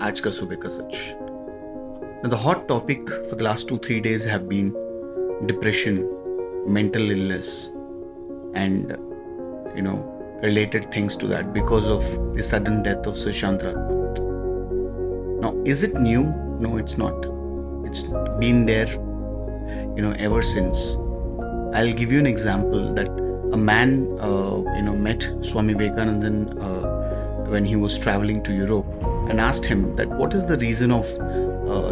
आज का सुबह का सच. Now, the hot topic for the last 2-3 days have been depression, mental illness, and related things to that because of the sudden death of Sushant Rajput. Now, is it new? No, it's not. It's been there, ever since. I'll give you an example that a man, met Swami Vivekananda when he was traveling to Europe and asked him that what is the reason of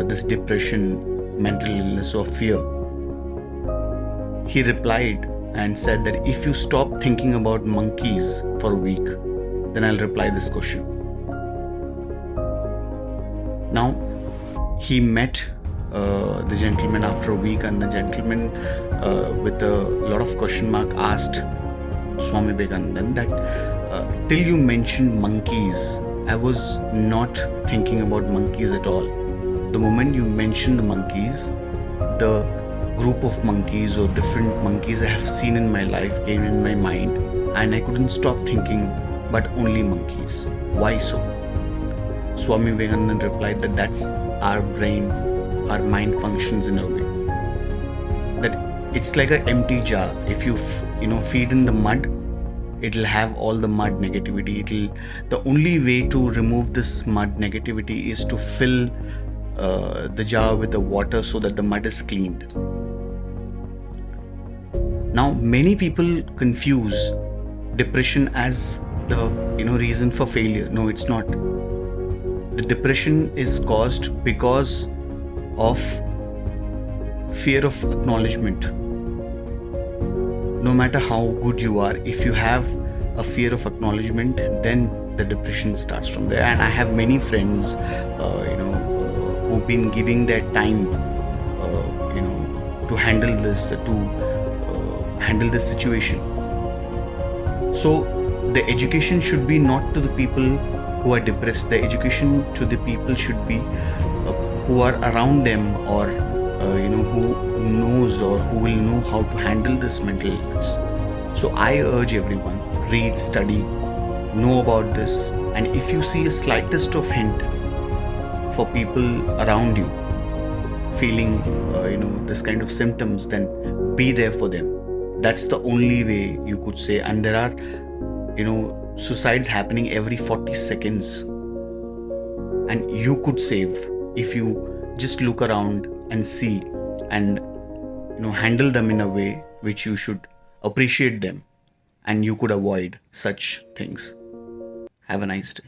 this depression, mental illness or fear. He replied and said that if you stop thinking about monkeys for a week, then I'll reply this question. Now, he met the gentleman after a week, and the gentleman with a lot of question mark asked Swami Vivekananda that till you mentioned monkeys, I was not thinking about monkeys at all. The moment you mentioned the monkeys, the group of monkeys or different monkeys I have seen in my life came in my mind, and I couldn't stop thinking but only monkeys. Why so? Swami Vivekananda replied that that's our brain, our mind functions in a way that it's like an empty jar. If you feed in the mud, it'll have all the mud negativity. The only way to remove this mud negativity is to fill the jar with the water so that the mud is cleaned. Now, many people confuse depression as the reason for failure. No, it's not. The depression is caused because of fear of acknowledgement. No matter how good you are, if you have a fear of acknowledgement, then the depression starts from there. And I have many friends, who've been giving their time, to handle this situation. So the education should be not to the people who are depressed. The education to the people should be who are around them, or who knows or who will know how to handle this mental illness. So I urge everyone, read, study, know about this, and if you see a slightest of hint for people around you feeling this kind of symptoms, then be there for them. That's the only way you could say. And there are suicides happening every 40 seconds, and you could save if you just look around and see and handle them in a way which you should appreciate them, and you could avoid such things. Have a nice day.